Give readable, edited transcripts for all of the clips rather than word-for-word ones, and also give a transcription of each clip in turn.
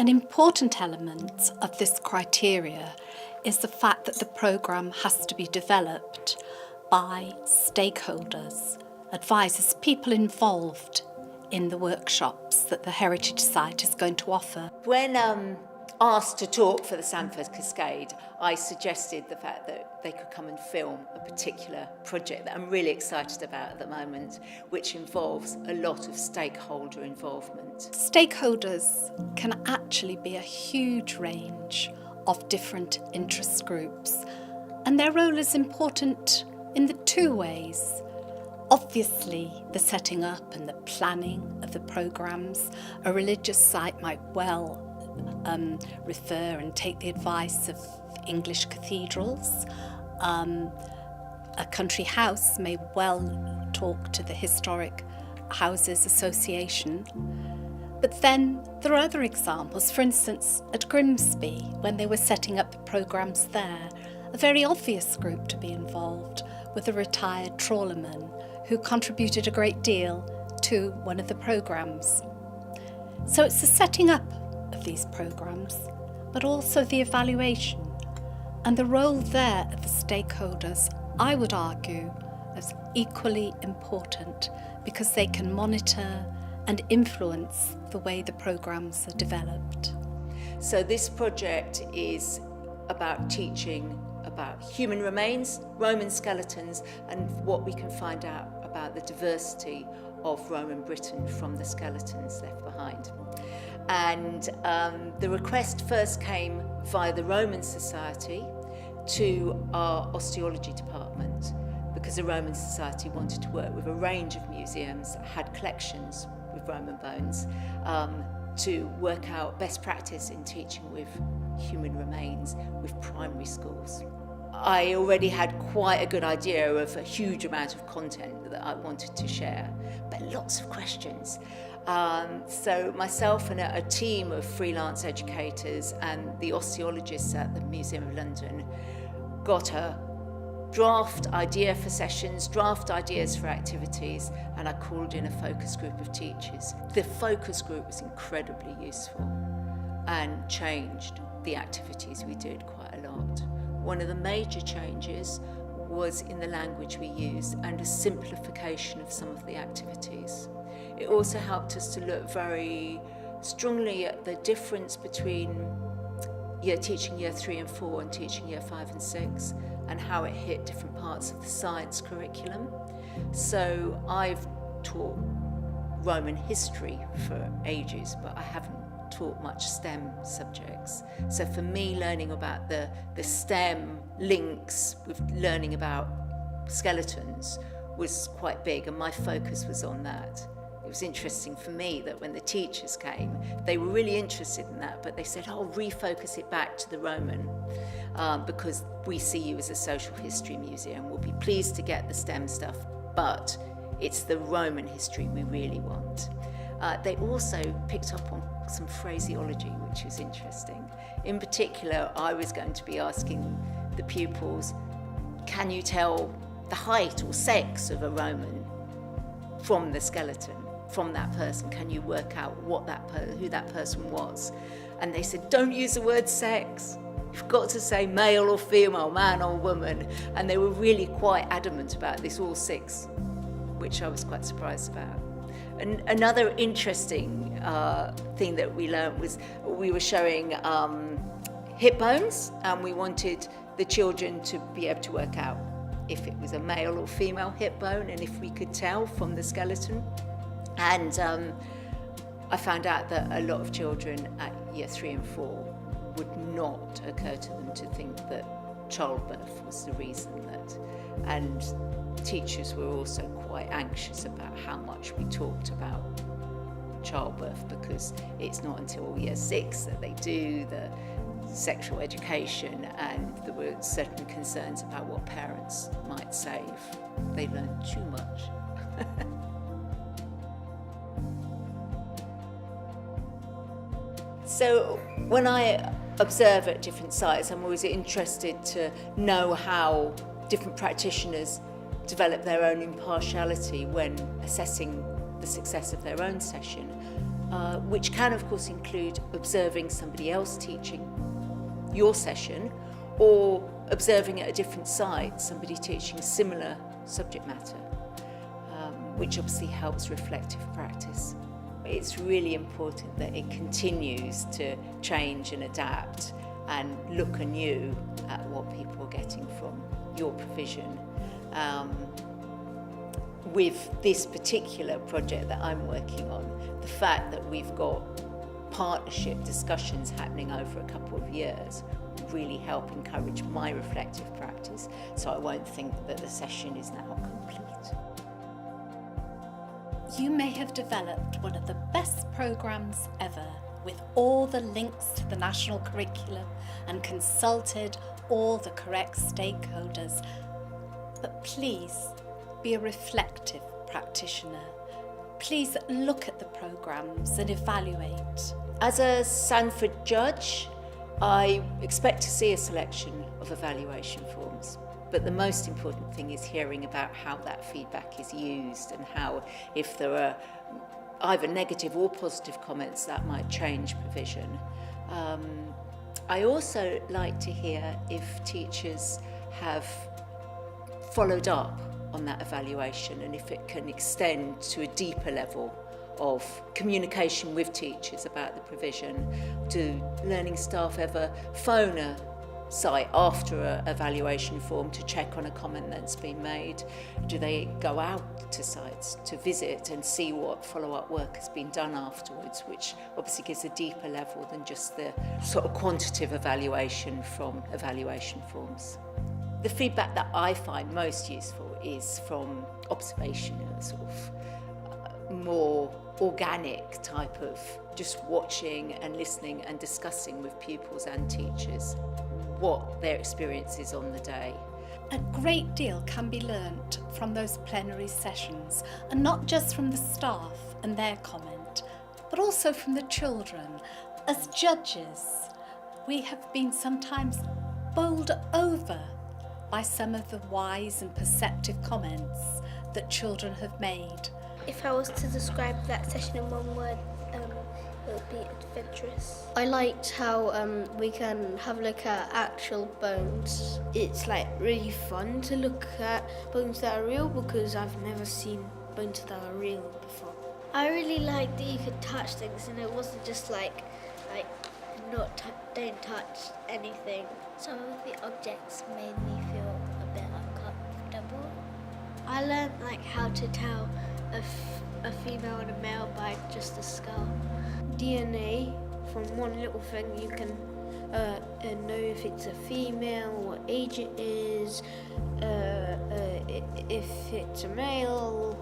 An important element of this criteria is the fact that the programme has to be developed by stakeholders, advisors, people involved in the workshops that the Heritage Site is going to offer. When asked to talk for the Sandford Cascade, I suggested the fact that they could come and film a particular project that I'm really excited about at the moment, which involves a lot of stakeholder involvement. Stakeholders can actually be a huge range of different interest groups, and their role is important in the two ways. Obviously, the setting up and the planning of the programmes. A religious site might well refer and take the advice of English cathedrals. A country house may well talk to the Historic Houses Association. But then there are other examples. For instance, at Grimsby, when they were setting up the programmes there, a very obvious group to be involved with a retired trawlerman who contributed a great deal to one of the programmes. So it's the setting up of these programmes, but also the evaluation and the role there of the stakeholders, I would argue, is equally important because they can monitor and influence the way the programmes are developed. So this project is about teaching about human remains, Roman skeletons, and what we can find out about the diversity of Roman Britain from the skeletons left behind. And the request first came via the Roman Society to our osteology department, because the Roman Society wanted to work with a range of museums that had collections with Roman bones to work out best practice in teaching with human remains with primary schools. I already had quite a good idea of a huge amount of content that I wanted to share, but lots of questions. So myself and a team of freelance educators and the osteologists at the Museum of London got a draft idea for sessions, draft ideas for activities, and I called in a focus group of teachers. The focus group was incredibly useful and changed the activities we did quite a lot. One of the major changes was in the language we used and a simplification of some of the activities. It also helped us to look very strongly at the difference between teaching year 3 and 4 and teaching year 5 and 6, and how it hit different parts of the science curriculum. So I've taught Roman history for ages, but I haven't taught much STEM subjects. So for me, learning about the STEM links with learning about skeletons was quite big, and my focus was on that. It was interesting for me that when the teachers came, they were really interested in that, but they said, refocus it back to the Roman, because we see you as a social history museum. We'll be pleased to get the STEM stuff, but it's the Roman history we really want. They also picked up on some phraseology, which was interesting. In particular, I was going to be asking the pupils, can you tell the height or sex of a Roman from the skeleton, from that person? Can you work out who that person was? And they said, don't use the word sex. You've got to say male or female, man or woman. And they were really quite adamant about this, all 6, which I was quite surprised about. And another interesting thing that we learned was we were showing hip bones, and we wanted the children to be able to work out if it was a male or female hip bone, and if we could tell from the skeleton. And I found out that a lot of children at year 3 and 4 would not occur to them to think that childbirth was the reason that, and teachers were also quite anxious about how much we talked about childbirth, because it's not until year 6 that they do the sexual education, and there were certain concerns about what parents might say if they learn too much. So when I observe at different sites, I'm always interested to know how different practitioners develop their own impartiality when assessing the success of their own session. which can of course include observing somebody else teaching your session, or observing at a different site somebody teaching similar subject matter, which obviously helps reflective practice. It's really important that it continues to change and adapt and look anew at what people are getting from your provision. With this particular project that I'm working on, the fact that we've got partnership discussions happening over a couple of years will really help encourage my reflective practice, so I won't think that the session is now complete. You may have developed one of the best programmes ever, with all the links to the national curriculum and consulted all the correct stakeholders. But please be a reflective practitioner. Please look at the programmes and evaluate. As a Sandford judge, I expect to see a selection of evaluation forms. But the most important thing is hearing about how that feedback is used and how, if there are either negative or positive comments, that might change provision. I also like to hear if teachers have followed up on that evaluation and if it can extend to a deeper level of communication with teachers about the provision. Do learning staff ever phone a site after an evaluation form to check on a comment that's been made? Do they go out to sites to visit and see what follow-up work has been done afterwards, which obviously gives a deeper level than just the sort of quantitative evaluation from evaluation forms. The feedback that I find most useful is from observation, a sort of more organic type of just watching and listening and discussing with pupils and teachers what their experience is on the day. A great deal can be learnt from those plenary sessions, and not just from the staff and their comment, but also from the children. As judges, we have been sometimes bowled over by some of the wise and perceptive comments that children have made. If I was to describe that session in one word, it would be adventurous. I liked how we can have a look at actual bones. It's like really fun to look at bones that are real because I've never seen bones that are real before. I really liked that you could touch things and it wasn't just like don't touch anything. Some of the objects made me feel a bit uncomfortable. I learned how to tell a female and a male by just the skull. DNA, from one little thing you can know if it's a female, what age it is, if it's a male,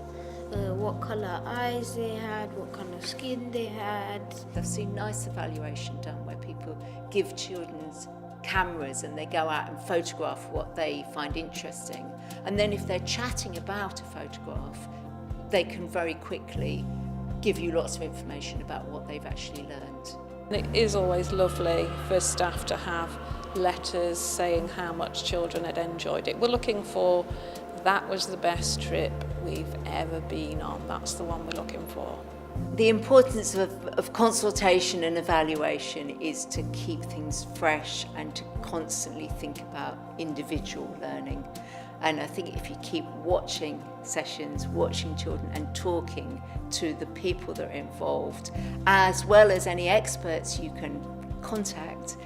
what colour eyes they had, what colour skin they had. I've seen nice evaluation done where people give children's cameras and they go out and photograph what they find interesting. And then if they're chatting about a photograph, they can very quickly give you lots of information about what they've actually learned. It is always lovely for staff to have letters saying how much children had enjoyed it. We're looking for, that was the best trip we've ever been on. That's the one we're looking for. The importance of consultation and evaluation is to keep things fresh and to constantly think about individual learning. And I think if you keep watching sessions, watching children and talking to the people that are involved, as well as any experts you can contact,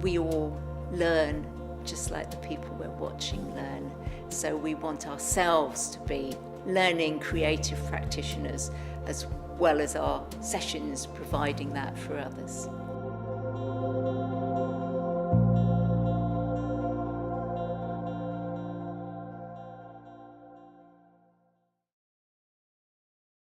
we all learn just like the people we're watching learn. So we want ourselves to be learning creative practitioners as well as our sessions providing that for others.